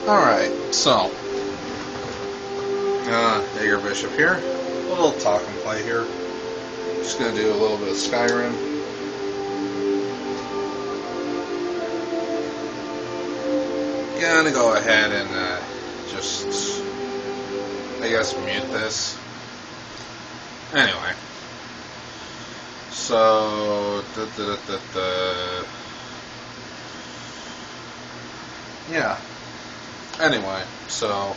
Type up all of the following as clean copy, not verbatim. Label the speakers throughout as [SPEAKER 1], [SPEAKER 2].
[SPEAKER 1] Alright, so, Jaeger Bishop here. A little talk and play here. Just gonna do a little bit of Skyrim. Gonna go ahead and just, I guess, mute this. Anyway. So, yeah. Anyway, so,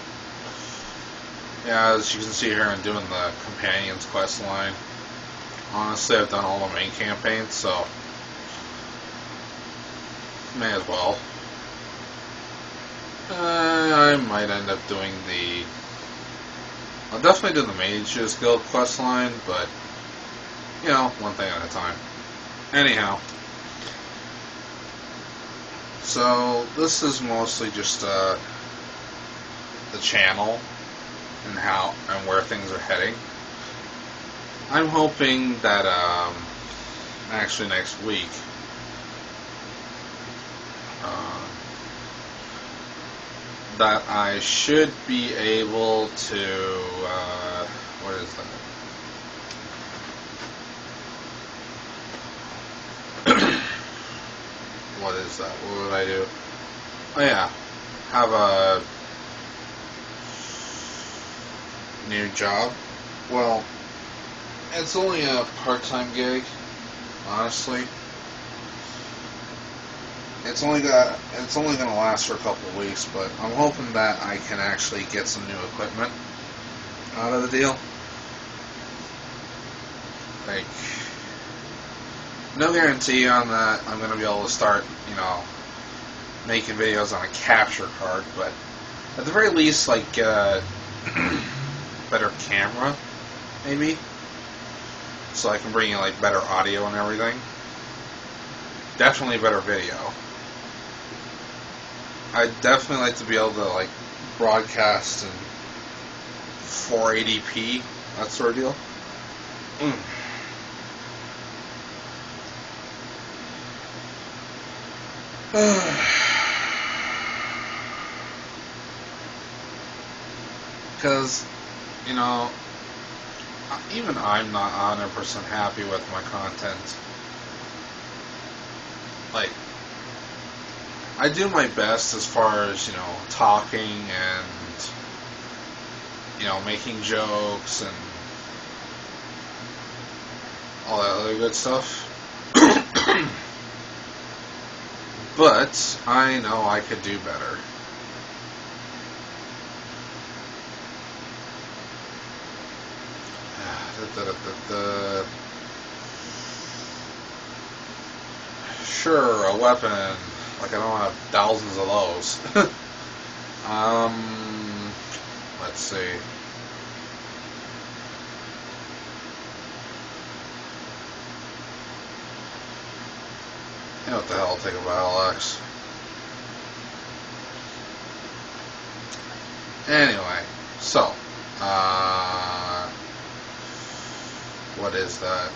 [SPEAKER 1] yeah, as you can see here, I'm doing the Companions quest line. Honestly, I've done all the main campaigns, so may as well. I might end up doing I'll definitely do the Mages Guild quest line, but, you know, one thing at a time. Anyhow. So, this is mostly just, the channel and how and where things are heading. I'm hoping that actually next week that I should be able to what is that? What is that? What would I do? Oh yeah, have a new job. Well, it's only a part-time gig, honestly. It's only gonna last for a couple of weeks, but I'm hoping that I can actually get some new equipment out of the deal. Like, no guarantee on that I'm gonna be able to start, you know, making videos on a capture card, but at the very least, like, get a better camera, maybe, so I can bring you like better audio and everything. Definitely better video. I'd definitely like to be able to like broadcast in 480p, that sort of deal. Because, you know, even I'm not 100% happy with my content. Like, I do my best as far as, you know, talking and, you know, making jokes and all that other good stuff. But I know I could do better. Sure, a weapon. Like, I don't have thousands of those. Let's see. You know what the hell, I'll take a battle axe. Anyway, so, what is that?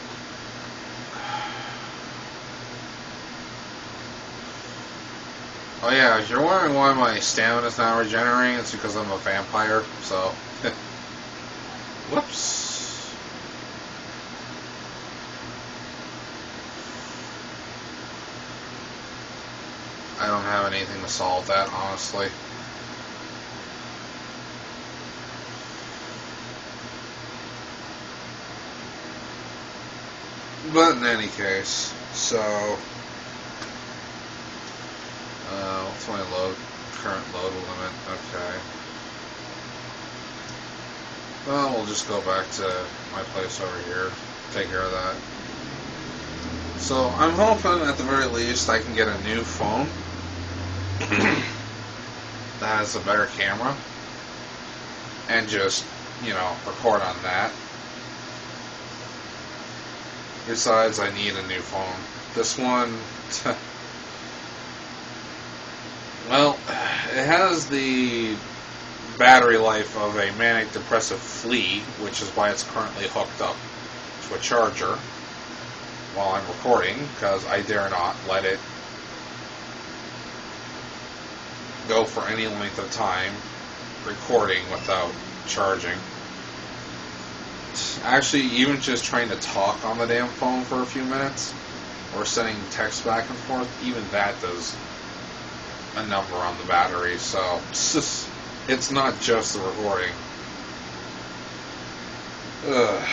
[SPEAKER 1] Oh yeah, if you're wondering why my stamina's not regenerating, it's because I'm a vampire, so... Whoops. I don't have anything to solve that, honestly. But in any case, so... what's my current load limit? Okay. Well, we'll just go back to my place over here, take care of that. So, I'm hoping at the very least I can get a new phone that has a better camera and just, you know, record on that. Besides, I need a new phone. This one... Well, it has the battery life of a manic depressive flea, which is why it's currently hooked up to a charger while I'm recording, because I dare not let it go for any length of time recording without charging. Actually, even just trying to talk on the damn phone for a few minutes or sending text back and forth, even that does a number on the battery. So it's not just the recording. Ugh.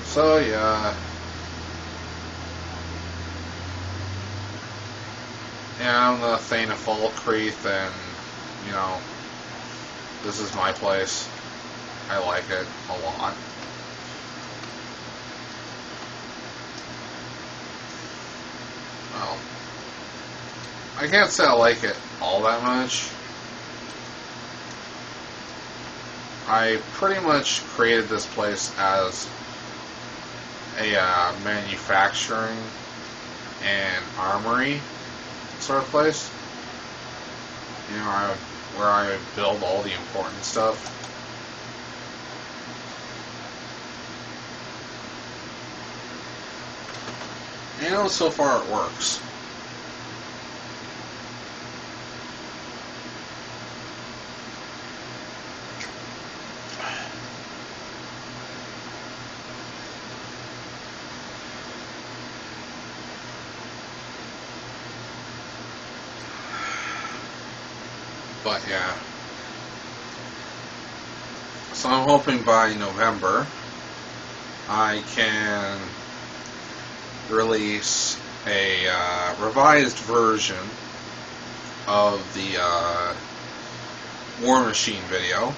[SPEAKER 1] So yeah, I'm the Thane of Falkreath, and you know, this is my place. I like it a lot. Well, I can't say I like it all that much. I pretty much created this place as a manufacturing and armory sort of place. You know, where I build all the important stuff. And so far it works. But yeah, so I'm hoping by November I can release a revised version of the War Machine video.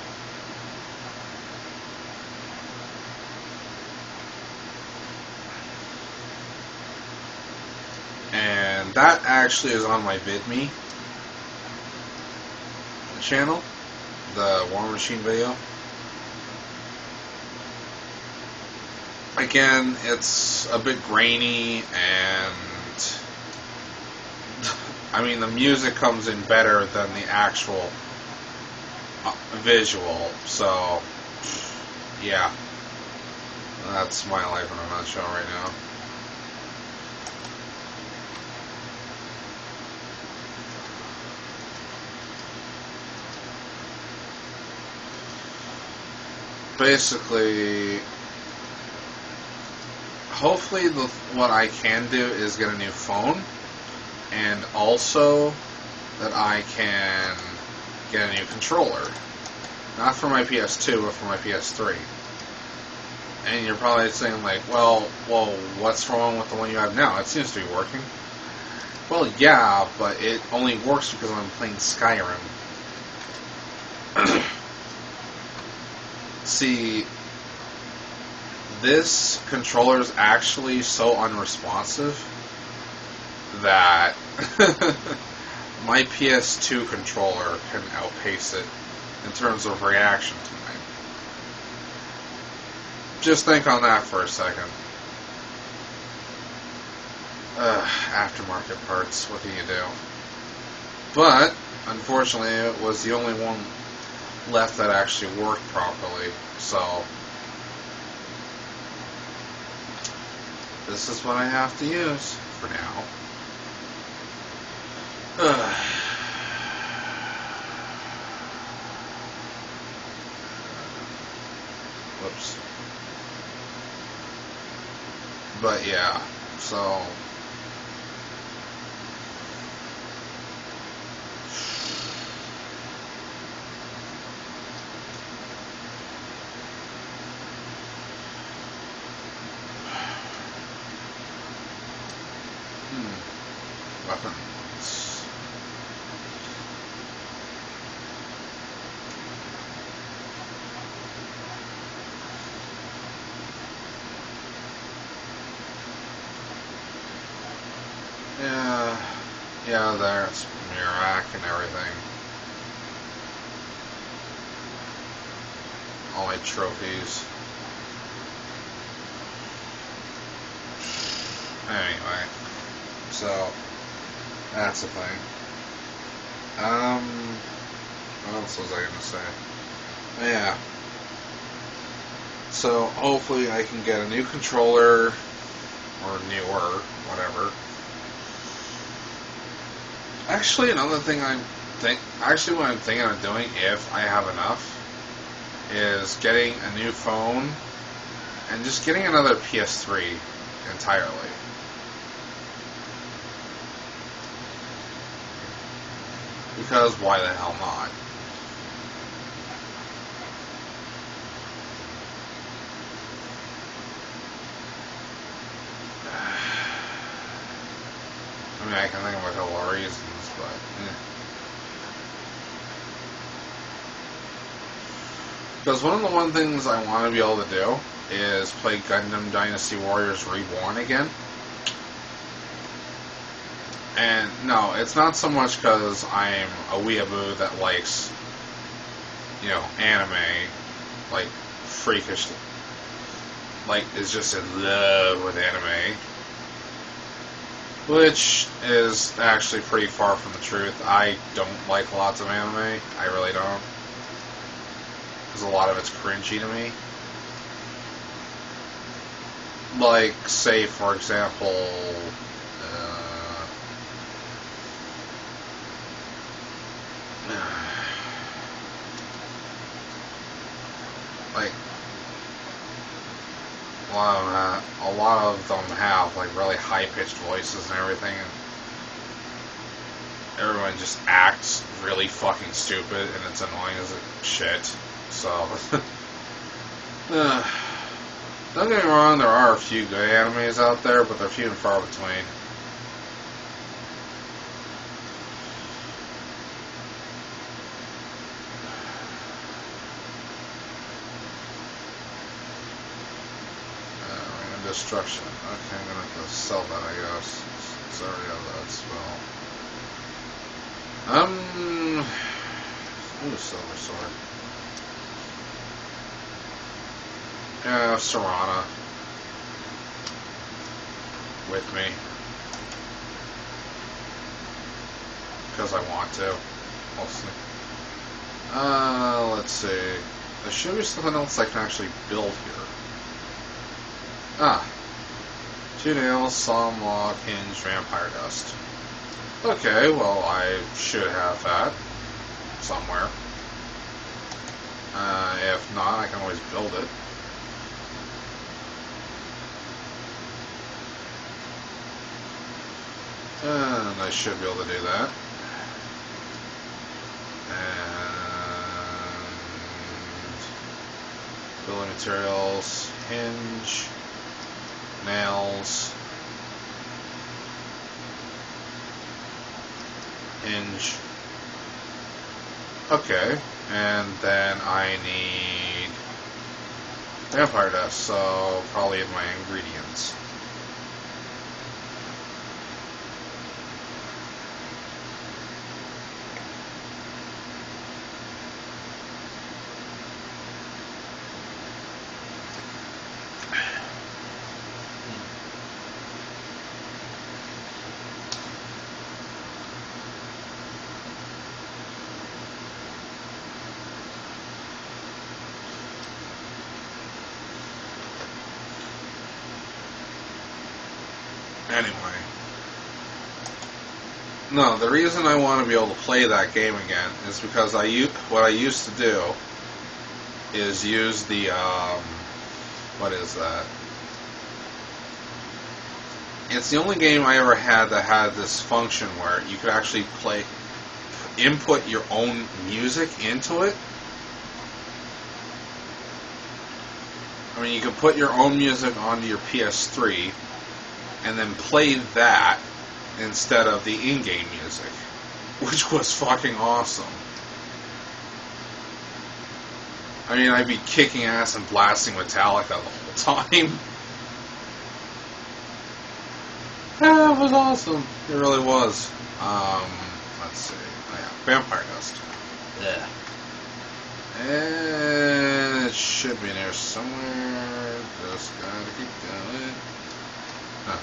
[SPEAKER 1] And that actually is on my VidMe channel, the War Machine video. Again, it's a bit grainy, and I mean, the music comes in better than the actual visual, so yeah, that's my life in a nutshell right now. Basically, hopefully what I can do is get a new phone, and also that I can get a new controller. Not for my PS2, but for my PS3. And you're probably saying like, well, what's wrong with the one you have now? It seems to be working. Well, yeah, but it only works because I'm playing Skyrim. See, this controller is actually so unresponsive that my PS2 controller can outpace it in terms of reaction time. Just think on that for a second. Aftermarket parts, what do you do? But, unfortunately, it was the only one left that actually worked properly, so this is what I have to use for now. Whoops. But yeah, so weapons. Yeah, there's Mirak and everything. All my trophies. Anyway, so that's the thing. What else was I gonna say? Yeah. So hopefully I can get a new controller, or newer, whatever. Actually, another thing what I'm thinking of doing, if I have enough, is getting a new phone and just getting another PS3 entirely. Because why the hell not? I mean, I can think of a couple of reasons, but because one things I want to be able to do is play Gundam Dynasty Warriors Reborn again. And no, it's not so much because I'm a weeaboo that likes, anime, like, freakish, like, is just in love with anime. Which is actually pretty far from the truth. I don't like lots of anime. I really don't. Because a lot of it's cringy to me. Like, say, for example, like, a lot of them have, like, really high-pitched voices and everything, and everyone just acts really fucking stupid, and it's annoying as shit. So, don't get me wrong, there are a few good animes out there, but they're few and far between. Destruction. Okay, I'm gonna have to sell that, I guess. It's already have that spell. Ooh, silver sword. Yeah, Serana. With me. Because I want to. Mostly. Let's see. There should be something else I can actually build here. 2 nails, solid log, hinge, vampire dust. Okay, well, I should have that somewhere. If not, I can always build it. And I should be able to do that. And building materials, hinge, nails, hinge. Okay, and then I need vampire dust, so probably in my ingredients. Anyway. No, the reason I want to be able to play that game again is because what I used to do is use the, what is that? It's the only game I ever had that had this function where you could actually input your own music into it. I mean, you could put your own music onto your PS3 and then play that instead of the in-game music, which was fucking awesome. I mean, I'd be kicking ass and blasting Metallica the whole time. Yeah, it was awesome. It really was. Let's see. Oh, yeah. Vampire dust. Yeah. And it should be in there somewhere. Just gotta keep going. Huh.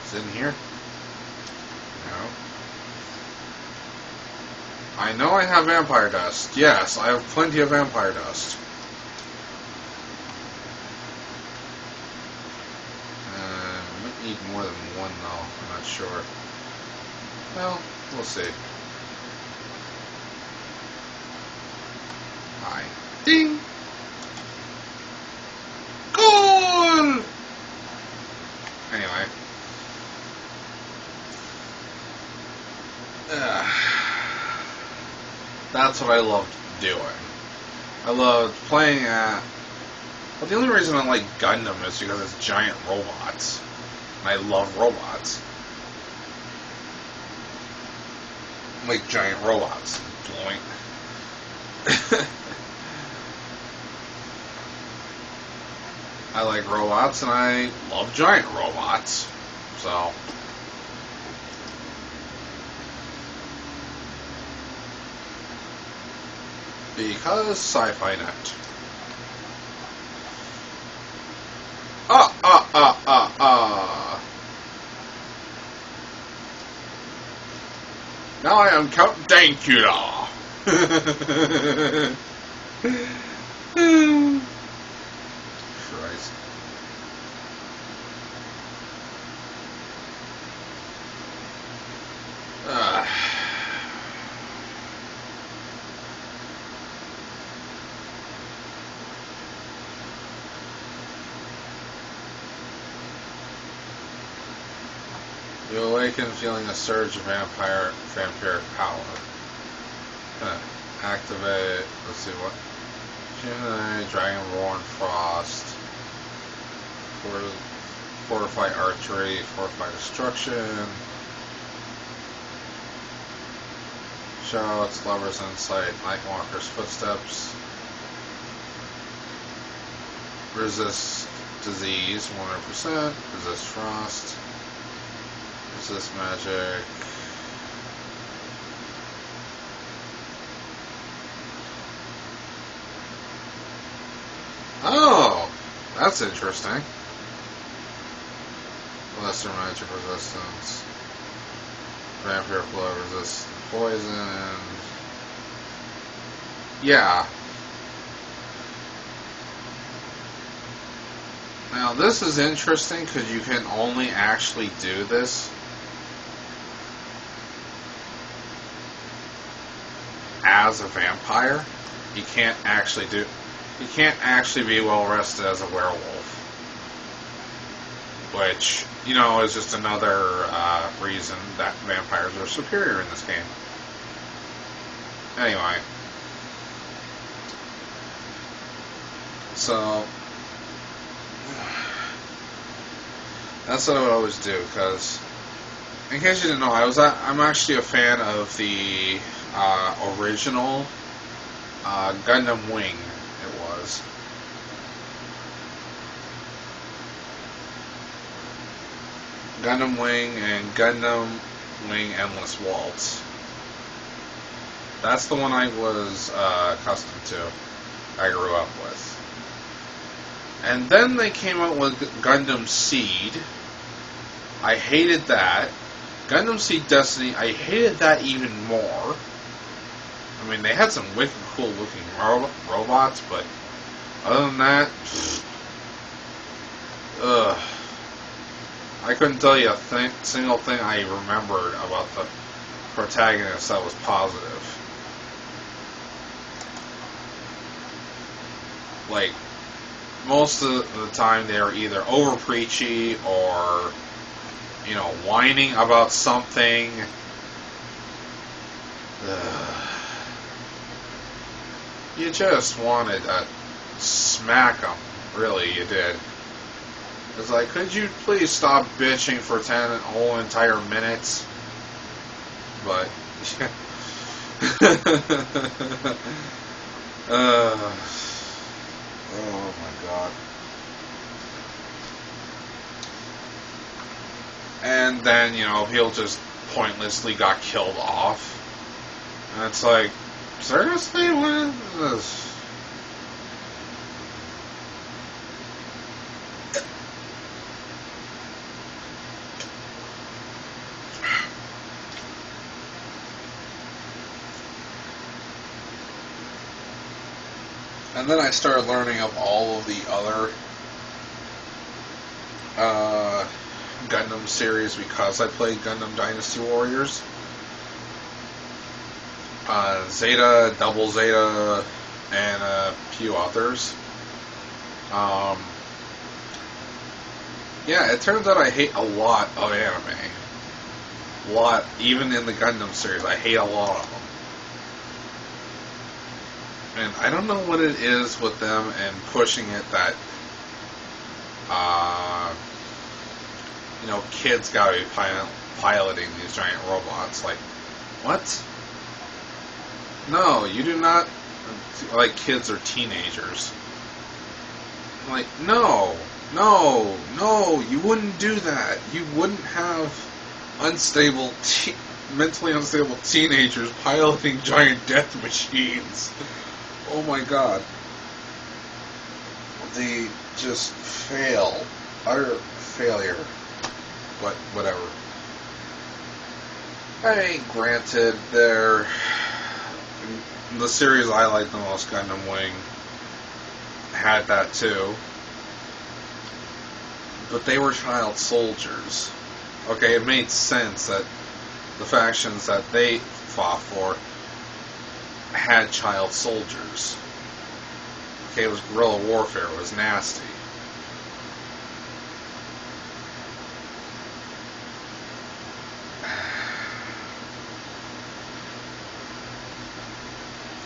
[SPEAKER 1] Is it in here? No. I know I have vampire dust. Yes, I have plenty of vampire dust. I might need more than one though. I'm not sure. Well, we'll see. Hi. Ding! Goal! Anyway. That's what I loved doing. I loved playing at... Well, the only reason I like Gundam is because it's giant robots. And I love robots. Like giant robots. Blowing. I like robots and I love giant robots. So... Because Sci-Fi Net. Now I am Count Dankula. Christ. You awaken feeling a surge of vampiric power. Activate, let's see what. Gemini, Dragonborn, Frost. Fortify Archery, Fortify Destruction. Shouts, Lover's Insight, Nightwalker's Footsteps. Resist Disease, 100%. Resist Frost. Resist magic. Oh, that's interesting. Lesser magic resistance. Vampire blood resists poison. Yeah. Now this is interesting because you can only actually do this as a vampire. You can't actually be well rested as a werewolf. Which, you know, is just another reason that vampires are superior in this game. Anyway. So, that's what I would always do, because, in case you didn't know, I'm actually a fan of the original Gundam Wing, it was. Gundam Wing and Gundam Wing Endless Waltz. That's the one I was accustomed to, I grew up with. And then they came out with Gundam Seed. I hated that. Gundam Seed Destiny, I hated that even more. I mean, they had some wicked cool looking robots, but other than that, I couldn't tell you a single thing I remembered about the protagonist that was positive. Like, most of the time they were either over preachy or, you know, whining about something. You just wanted to smack them. Really, you did. It's like, could you please stop bitching for 10 whole entire minutes? But, oh my god. And then, you know, he'll just pointlessly got killed off. And it's like, seriously? What is this? And then I started learning of all of the other Gundam series because I played Gundam Dynasty Warriors. Zeta, Double Zeta, and a few others. Yeah, it turns out I hate a lot of anime. A lot, even in the Gundam series, I hate a lot of them. And I don't know what it is with them and pushing it that, kids gotta be piloting these giant robots. Like, what? No, you do not, like, kids or teenagers. Like, no, you wouldn't do that. You wouldn't have mentally unstable teenagers piloting giant death machines. Oh my god. They just fail. Utter failure. But, whatever. I mean, granted, the series I like the most, Gundam Wing, had that too. But they were child soldiers. Okay, it made sense that the factions that they fought for had child soldiers. Okay, it was guerrilla warfare, it was nasty.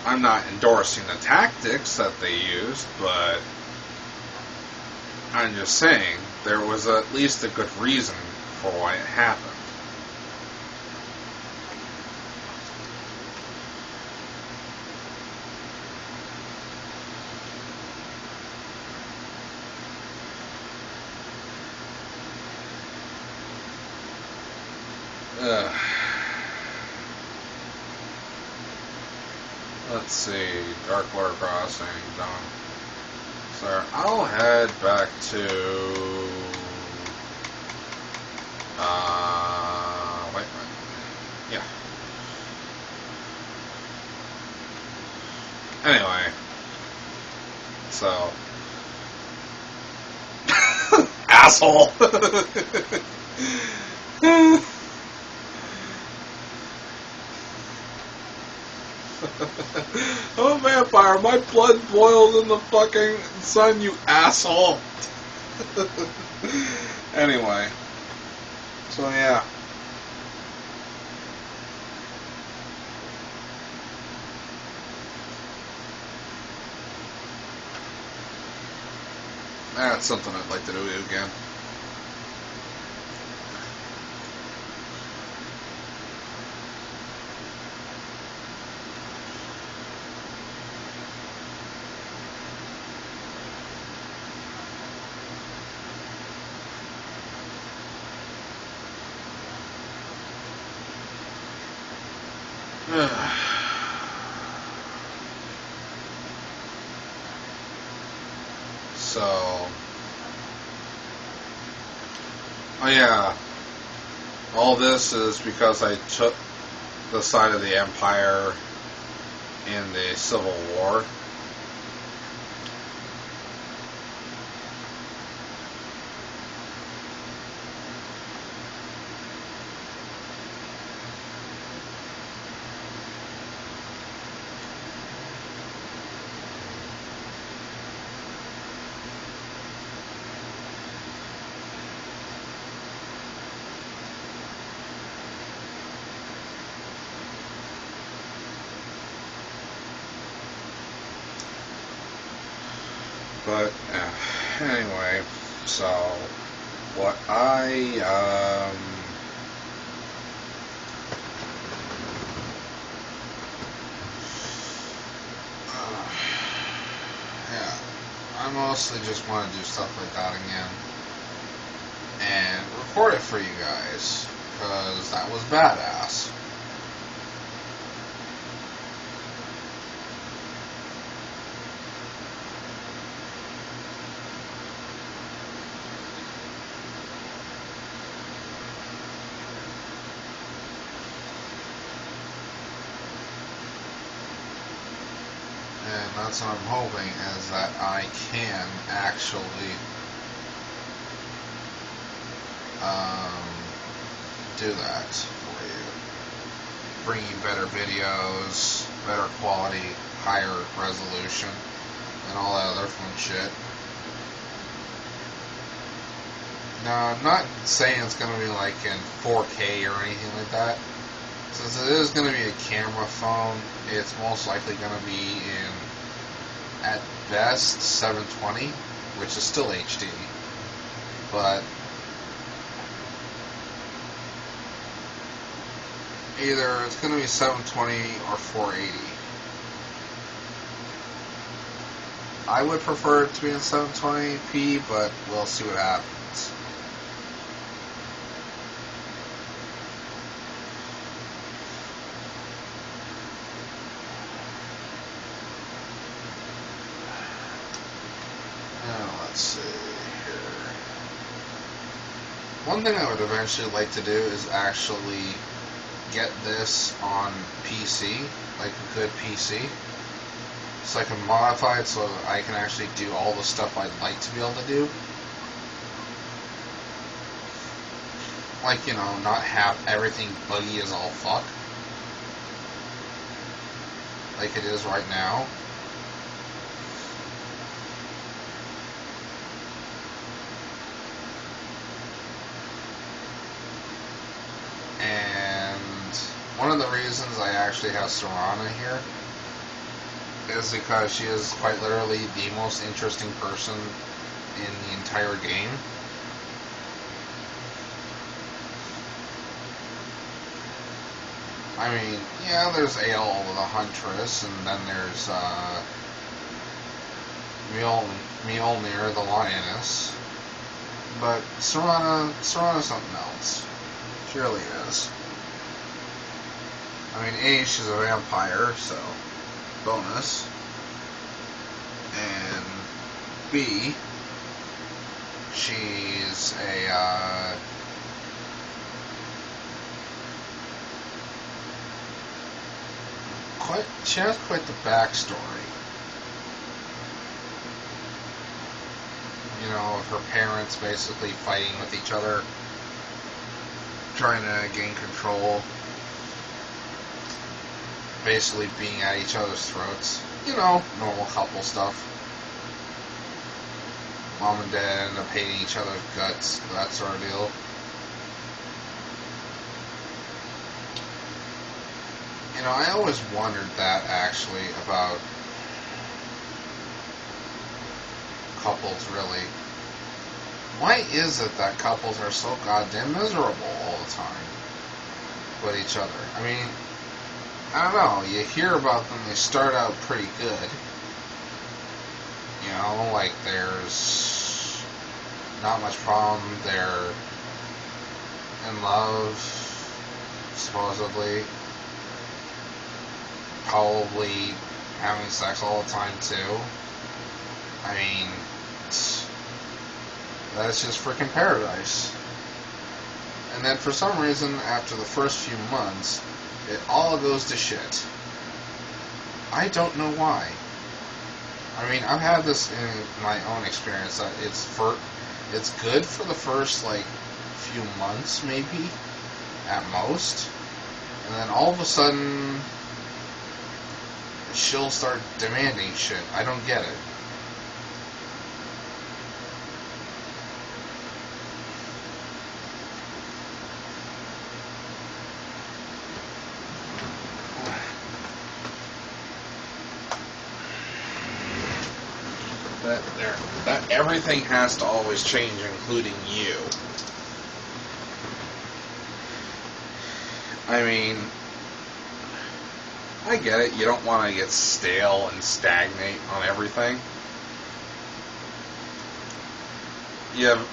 [SPEAKER 1] I'm not endorsing the tactics that they used, but I'm just saying there was at least a good reason for why it happened. Let's see, Dark Water Crossing, done. So I'll head back to, wait a minute, yeah. Anyway, so, asshole! I'm a vampire. My blood boils in the fucking sun, you asshole. Anyway. So, yeah. That's something I'd like to do again. So, oh yeah, all this is because I took the side of the Empire in the Civil War. But anyway, so what I mostly just want to do stuff like that again and record it for you guys because that was badass. And that's what I'm hoping, is that I can actually do that for you. Bring you better videos, better quality, higher resolution, and all that other fun shit. Now, I'm not saying it's going to be like in 4K or anything like that. Since it is going to be a camera phone, it's most likely going to be in, at best, 720, which is still HD. But either it's going to be 720 or 480. I would prefer it to be in 720p, but we'll see what happens. Let's see here. One thing I would eventually like to do is actually get this on PC, like a good PC, so I can modify it so I can actually do all the stuff I'd like to be able to do. Like, you know, not have everything buggy as all fuck, like it is right now. And one of the reasons I actually have Serana here is because she is quite literally the most interesting person in the entire game. I mean, yeah, there's Ael the Huntress, and then there's Mjolnir the Lioness. But Serana's something else. She really is. I mean, A, she's a vampire, so bonus. And B, she's a she has quite the backstory. You know, of her parents basically fighting with each other, trying to gain control, basically being at each other's throats. You know, normal couple stuff. Mom and dad end up hating each other's guts, that sort of deal. You know, I always wondered that, actually, about couples, really. Why is it that couples are so goddamn miserable all the time with each other? I mean, I don't know, you hear about them, they start out pretty good. You know, like there's not much problem, they're in love, supposedly. Probably having sex all the time, too. I mean, that's just freaking paradise. And then for some reason, after the first few months, it all goes to shit. I don't know why. I mean, I've had this in my own experience, that it's good for the first, like, few months, maybe, at most. And then all of a sudden, she'll start demanding shit. I don't get it. That everything has to always change, including you. I mean, I get it. You don't want to get stale and stagnate on everything. You have...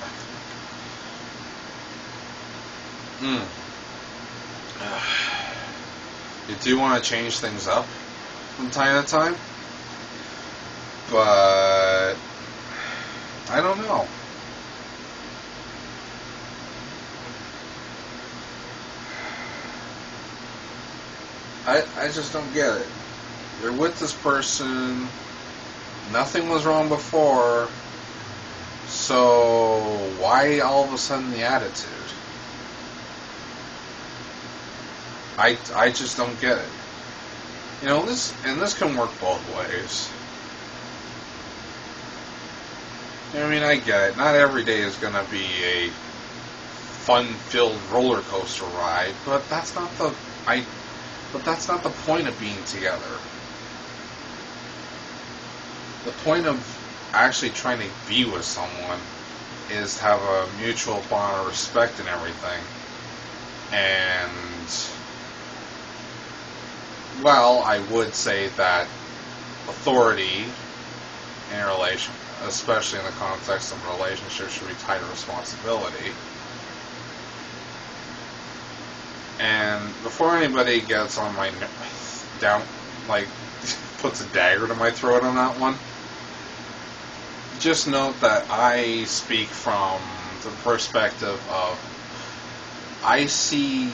[SPEAKER 1] You do want to change things up from time to time, but I don't know. I just don't get it. You're with this person, nothing was wrong before, so why all of a sudden the attitude? I just don't get it. You know, this can work both ways. I mean, I get it. Not every day is going to be a fun-filled roller coaster ride, but that's not the point of being together. The point of actually trying to be with someone is to have a mutual bond of respect and everything. And, well, I would say that authority in a relation, especially in the context of a relationship, should be tied to responsibility. And before anybody gets on my puts a dagger to my throat on that one, just note that I speak from the perspective of, I see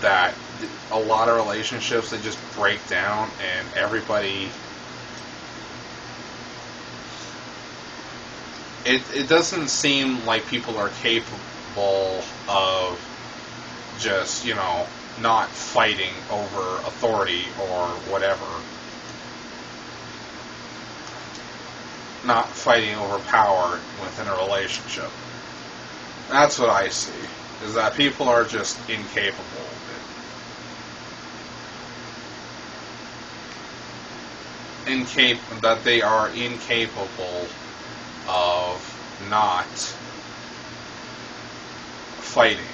[SPEAKER 1] that a lot of relationships, they just break down and everybody, it doesn't seem like people are capable of just, you know, not fighting over authority or whatever. Not fighting over power within a relationship. That's what I see, is that people are just incapable of it. That they are incapable of not fighting.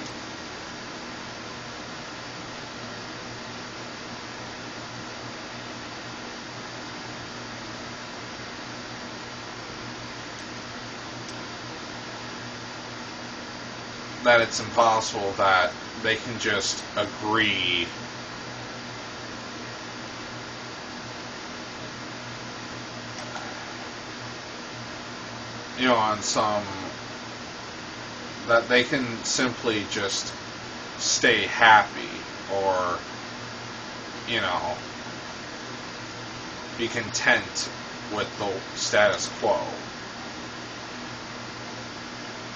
[SPEAKER 1] That it's impossible that they can just agree on some, that they can simply just stay happy or, be content with the status quo.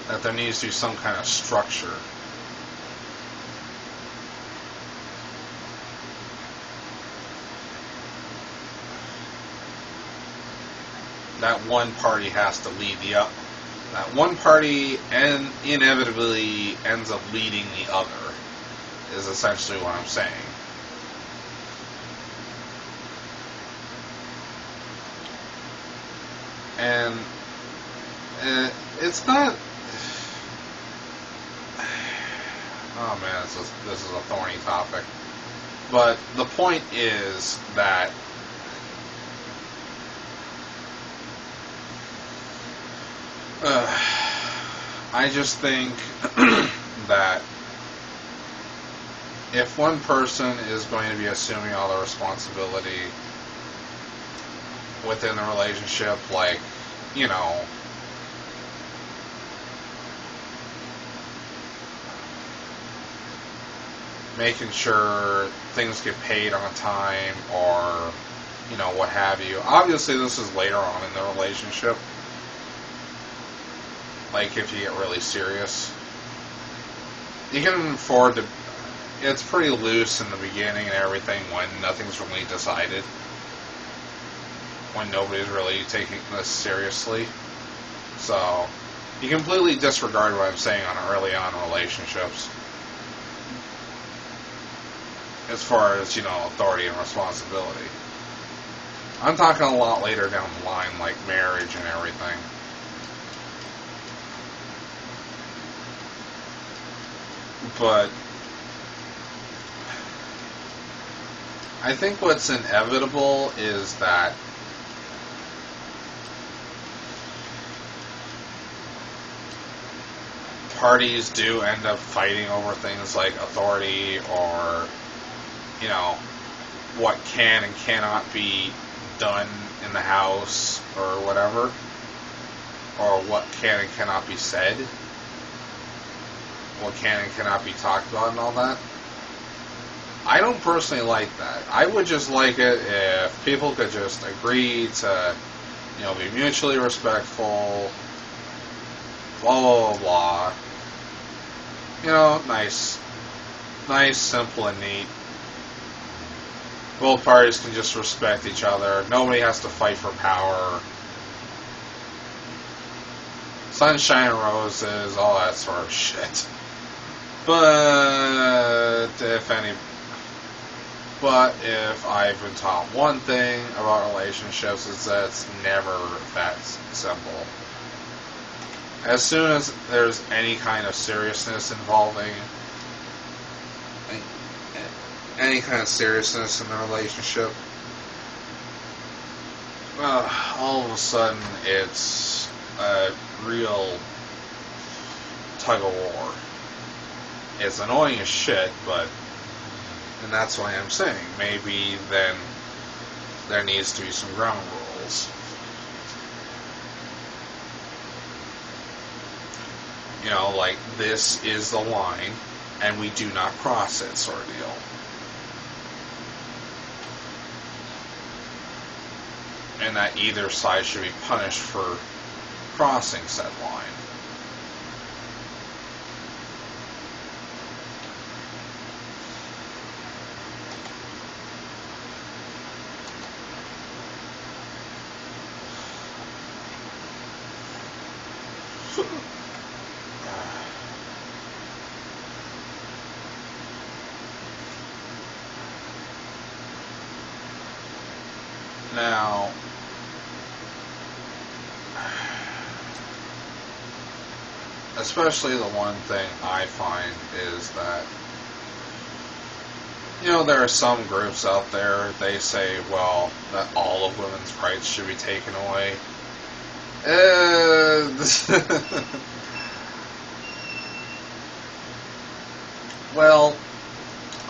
[SPEAKER 1] That there needs to be some kind of structure. That one party has to lead the other. That one party inevitably ends up leading the other, is essentially what I'm saying. And it's not... Oh man, this is a thorny topic. But the point is that I just think that if one person is going to be assuming all the responsibility within the relationship, like, making sure things get paid on time or, what have you. Obviously, this is later on in the relationship. Like, if you get really serious. You can afford to... It's pretty loose in the beginning and everything when nothing's really decided. When nobody's really taking this seriously. So, you completely disregard what I'm saying on early on relationships. As far as, authority and responsibility. I'm talking a lot later down the line, like marriage and everything. But I think what's inevitable is that parties do end up fighting over things like authority or, what can and cannot be done in the house or whatever, or what can and cannot be said, what can and cannot be talked about and all that. I don't personally like that. I would just like it if people could just agree to, be mutually respectful, blah, blah, blah, blah. Nice, simple, and neat. Both parties can just respect each other. Nobody has to fight for power. Sunshine and roses, all that sort of shit. But if I've been taught one thing about relationships, is that it's never that simple. As soon as there's any kind of seriousness involving any kind of seriousness in the relationship, all of a sudden it's a real tug of war. It's annoying as shit, and that's why I'm saying maybe then there needs to be some ground rules. Like this is the line, and we do not cross it, sort of deal. And that either side should be punished for crossing said line. Now, especially the one thing I find is that, there are some groups out there, they say, well, that all of women's rights should be taken away. Well,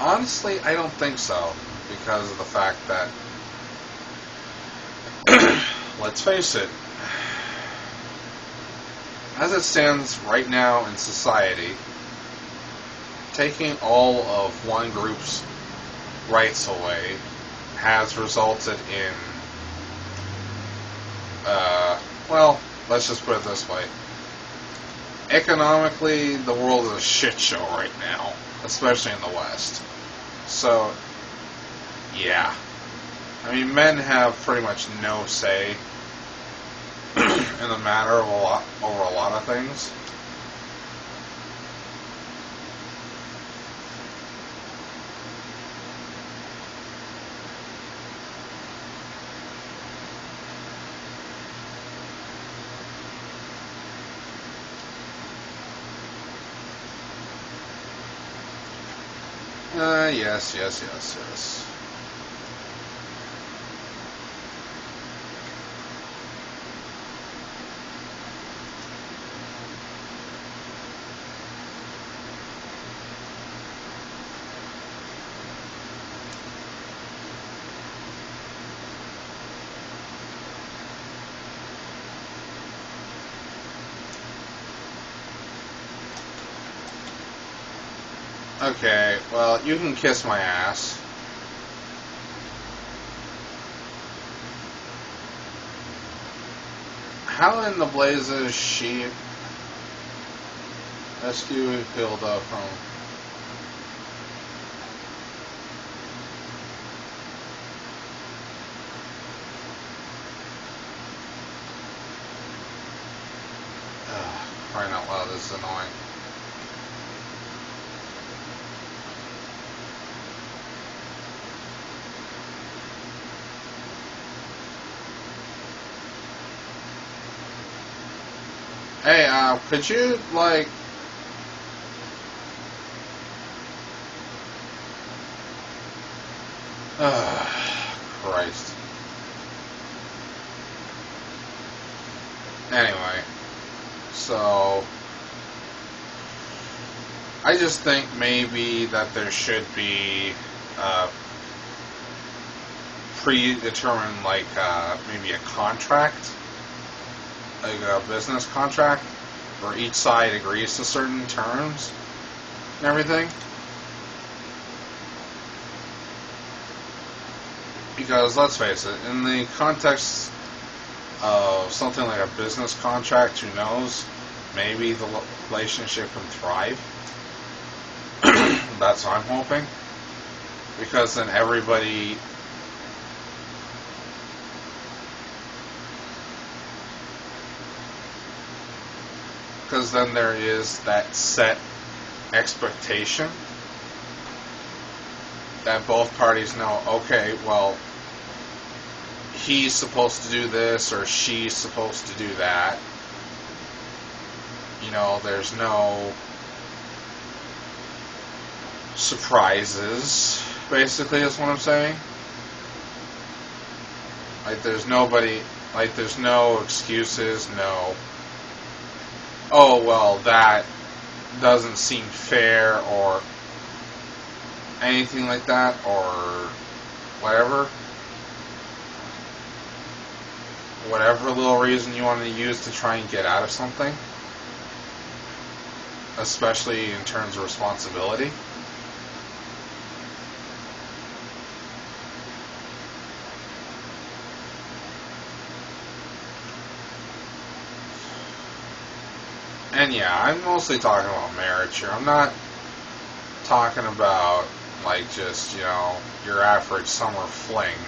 [SPEAKER 1] honestly, I don't think so, because of the fact that, let's face it, as it stands right now in society, taking all of one group's rights away has resulted in, let's just put it this way. Economically, the world is a shit show right now, especially in the West. So, yeah. I mean, men have pretty much no say in the matter of over a lot of things. Yes. Okay, well, you can kiss my ass. How in the blazes is she rescue Hilda from... Crying out loud, this is annoying. Hey, could you, like... Christ. Anyway, so... I just think maybe that there should be predetermined, like, maybe a contract, like a business contract, where each side agrees to certain terms and everything. Because let's face it, in the context of something like a business contract, who knows? Maybe the relationship can thrive. That's what I'm hoping. Because then everybody. Because then there is that set expectation that both parties know, okay, well, he's supposed to do this or she's supposed to do that. You know, there's no surprises, basically, is what I'm saying. Like, there's no excuses, no, oh, well, that doesn't seem fair, or anything like that, or whatever. Whatever little reason you want to use to try and get out of something. Especially in terms of responsibility. And yeah, I'm mostly talking about marriage here. I'm not talking about, like, just, you know, your average summer fling.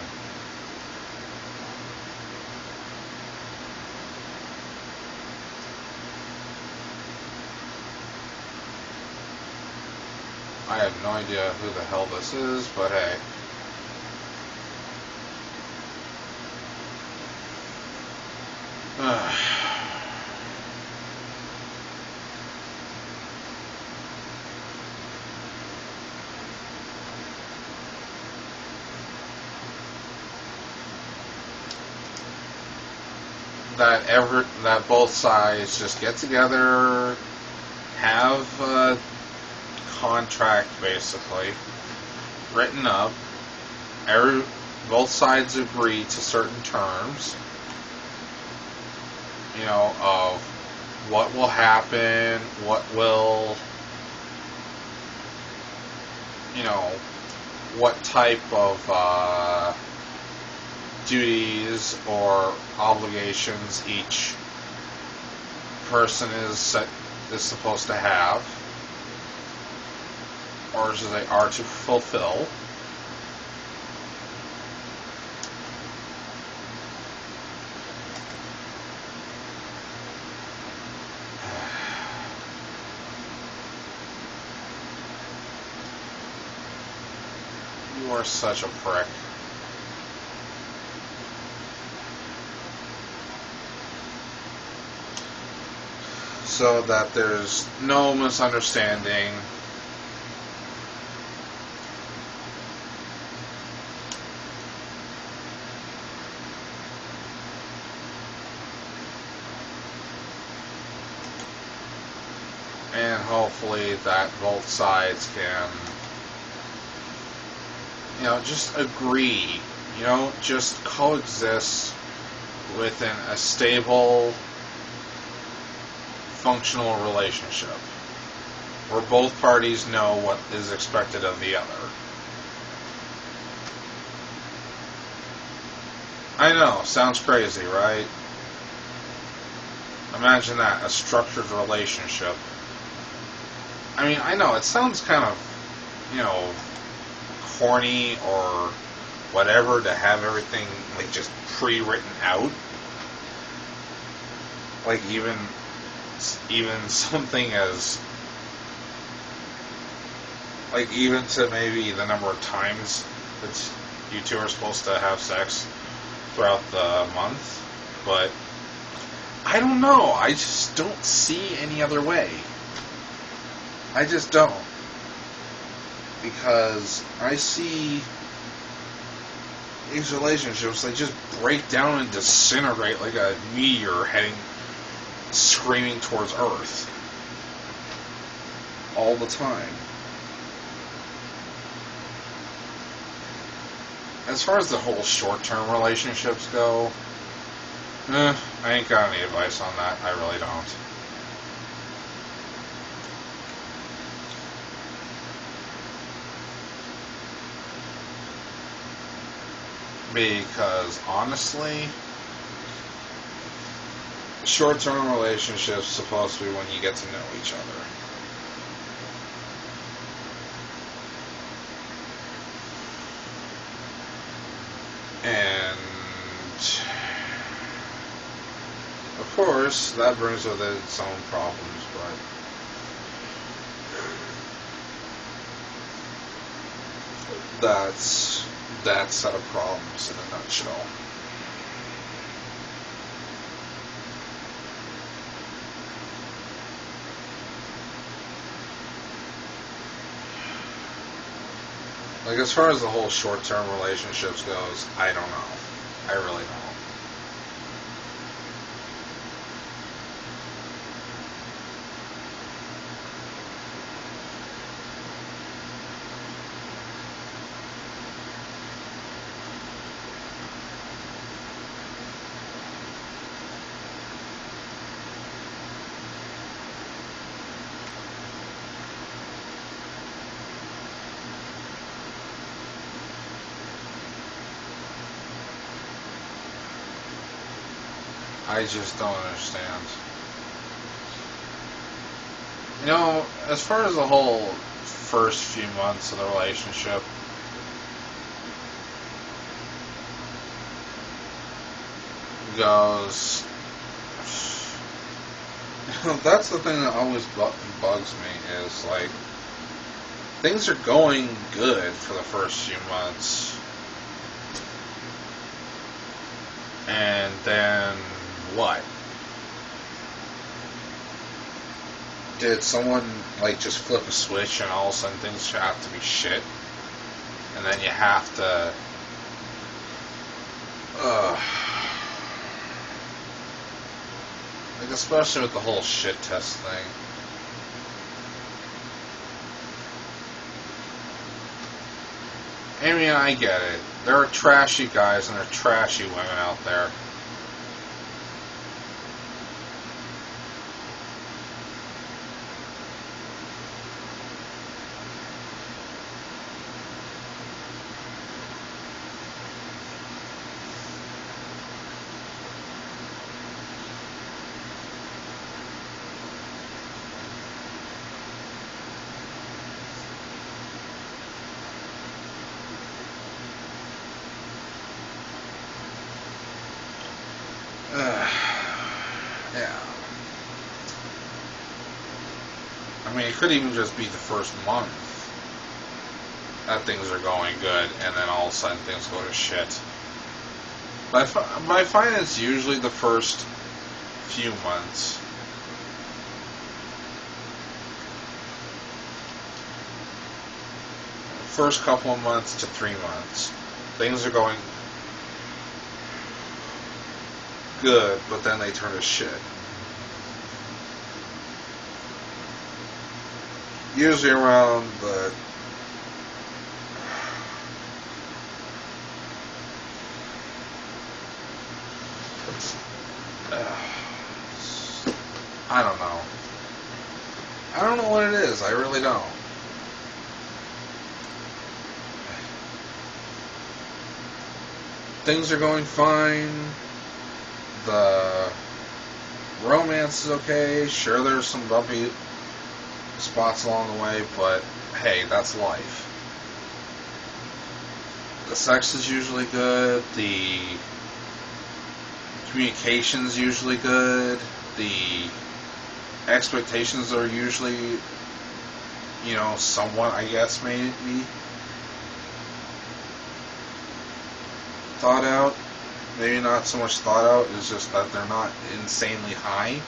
[SPEAKER 1] I have no idea who the hell this is, but hey. That both sides just get together, have a contract basically written up. Both sides agree to certain terms. You know, of what will happen, what will, you know, what type of duties or obligations each person is supposed to have, or should they are to fulfill. You are such a prick. So that there's no misunderstanding. And hopefully that both sides can, you know, just agree, you know, just coexist within a stable, functional relationship where both parties know what is expected of the other. I know, sounds crazy, right? Imagine that, a structured relationship. I mean, I know, it sounds kind of, you know, corny or whatever to have everything, like, just pre-written out. Like, even something as, like, even to maybe the number of times that you two are supposed to have sex throughout the month, but I don't know, I just don't see any other way. I just don't. Because I see these relationships, they just break down and disintegrate like a meteor heading screaming towards Earth all the time. As far as the whole short-term relationships go, I ain't got any advice on that. I really don't. Because honestly, short-term relationships supposed to be when you get to know each other. And of course, that brings with it its own problems, but that's that set of problems in a nutshell. Like, as far as the whole short-term relationships goes, I don't know. I really don't. I just don't understand. You know, as far as the whole first few months of the relationship, goes, that's the thing that always bugs me, is like, things are going good for the first few months, and then what? Did someone like just flip a switch and all of a sudden things have to be shit, and then you have to like, especially with the whole shit test thing. I mean, I get it. There are trashy guys and there are trashy women out there. Yeah. I mean, it could even just be the first month that things are going good, and then all of a sudden things go to shit. But I find it's usually the first few months. First couple of months to 3 months. Things are going good, but then they turn to shit. Usually around the I don't know. I don't know what it is. I really don't. Things are going fine. The romance is okay. Sure, there's some bumpy spots along the way, but hey, that's life. The sex is usually good. The communication's usually good. The expectations are usually, somewhat, I guess, maybe thought out. Maybe not so much thought out, it's just that they're not insanely high.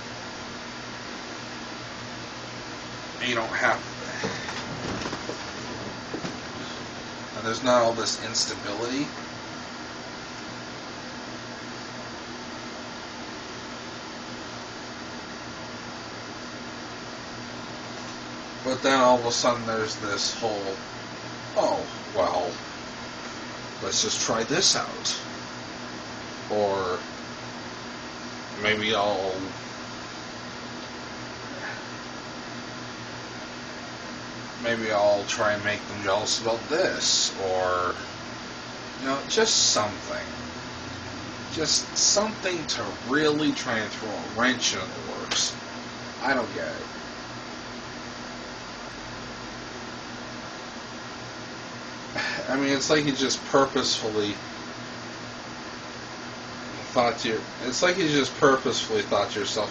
[SPEAKER 1] You don't have, and there's not all this instability. But then all of a sudden there's this whole, oh, well, let's just try this out. Or maybe I'll try and make them jealous about this, or You know, just something. Just something to really try and throw a wrench in the works. I don't get it. I mean, it's like you just purposefully thought to yourself,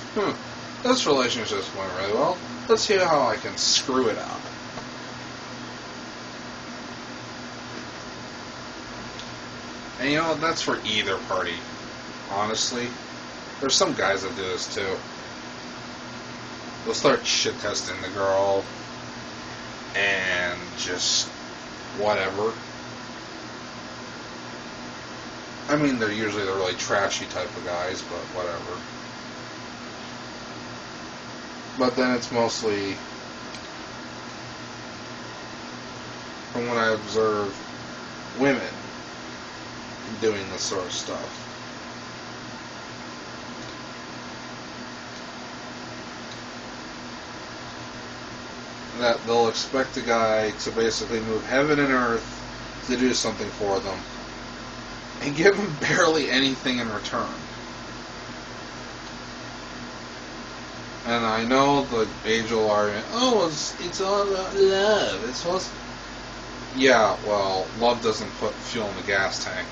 [SPEAKER 1] this relationship's going really well. Let's see how I can screw it up. And you know, that's for either party. Honestly, there's some guys that do this too. They'll start shit testing the girl and just whatever. I mean, they're usually the really trashy type of guys, but whatever. But then it's mostly, from what I observe, women doing this sort of stuff. That they'll expect a guy to basically move heaven and earth to do something for them, and give him barely anything in return. And I know the age-old argument, it's all about love. It's supposed to... Yeah, well, love doesn't put fuel in the gas tank.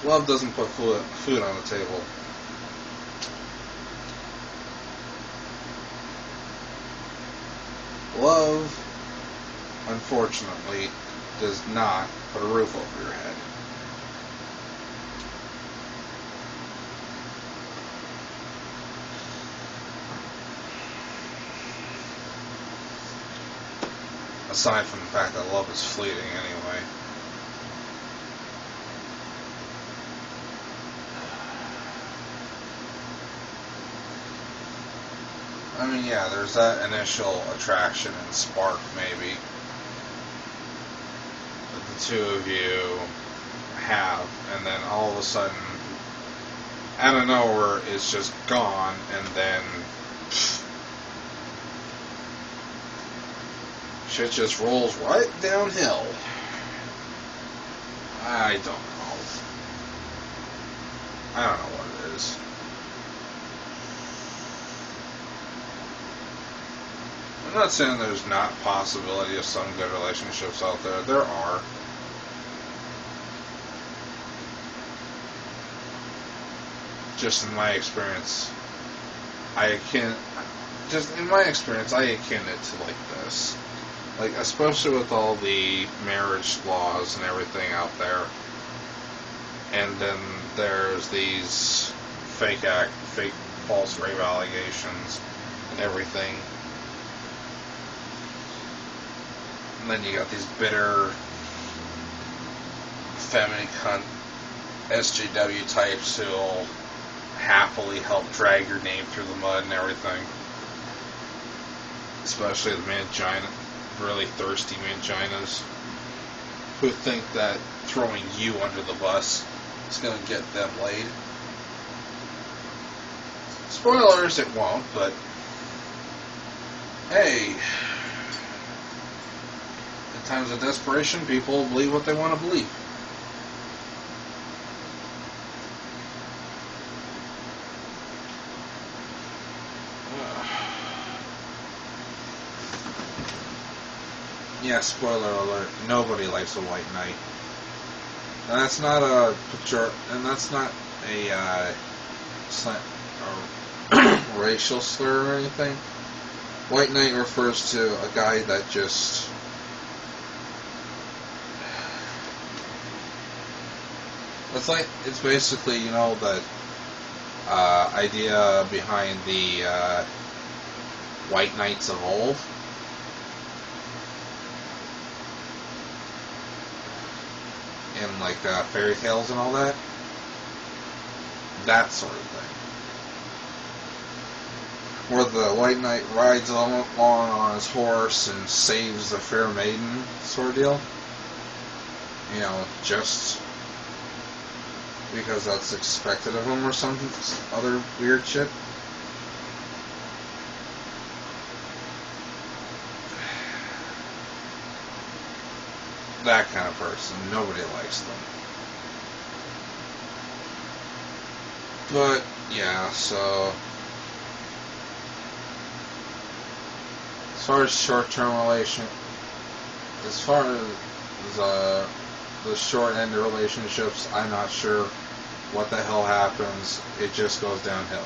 [SPEAKER 1] Love doesn't put food on the table. Love, unfortunately, does not put a roof over your head. Aside from the fact that love is fleeting anyway. I mean, yeah, there's that initial attraction and spark, maybe, that the two of you have, and then all of a sudden, out of nowhere, it's just gone, and then shit just rolls right downhill. I don't know. I don't know what it is. I'm not saying there's not a possibility of some good relationships out there. There are. Just in my experience, I akin it to like this. Like, especially with all the marriage laws and everything out there. And then there's these fake false rape allegations and everything. And then you got these bitter, feminine cunt SJW types who'll happily help drag your name through the mud and everything. Especially the mangina, really thirsty manginas, who think that throwing you under the bus is going to get them laid. Spoilers, it won't, but hey, in times of desperation, people believe what they want to believe. Yeah, spoiler alert, nobody likes a white knight. And that's not a picture, and that's not a racial slur or anything. White knight refers to a guy that just it's basically, you know, the idea behind the white knights of old. In like fairy tales and all that. That sort of thing. Where the white knight rides along on his horse and saves the fair maiden sort of deal. You know, just because that's expected of him or some other weird shit. that kind of person. Nobody likes them. But, yeah, so... As far as short-term as far as the short end of relationships, I'm not sure what the hell happens. It just goes downhill.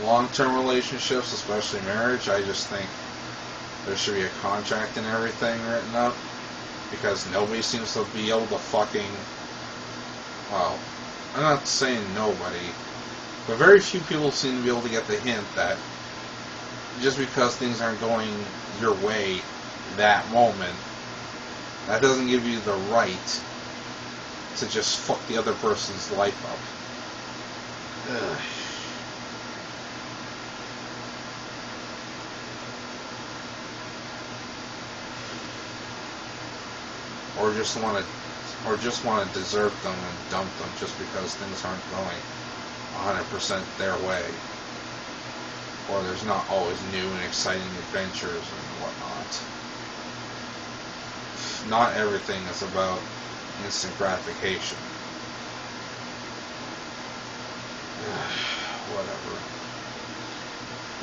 [SPEAKER 1] Long-term relationships, especially marriage, I just think there should be a contract and everything written up, because nobody seems to be able to fucking... Well, I'm not saying nobody, but very few people seem to be able to get the hint that just because things aren't going your way that moment, that doesn't give you the right to just fuck the other person's life up. Ugh. Or just want to desert them and dump them just because things aren't going 100% their way. Or there's not always new and exciting adventures and whatnot. Not everything is about instant gratification. Whatever.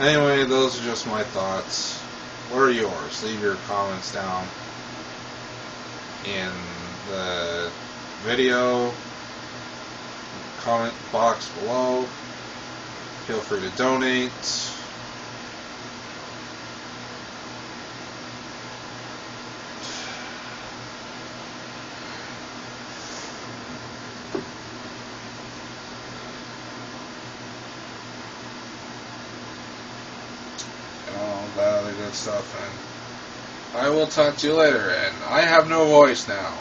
[SPEAKER 1] Anyway, those are just my thoughts. What are yours? Leave your comments down in the video comment box below. Feel free to donate. And all that other good stuff, and I will talk to you later, and I have no voice now.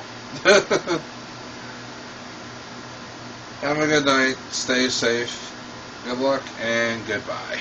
[SPEAKER 1] Have a good night, stay safe, good luck, and goodbye.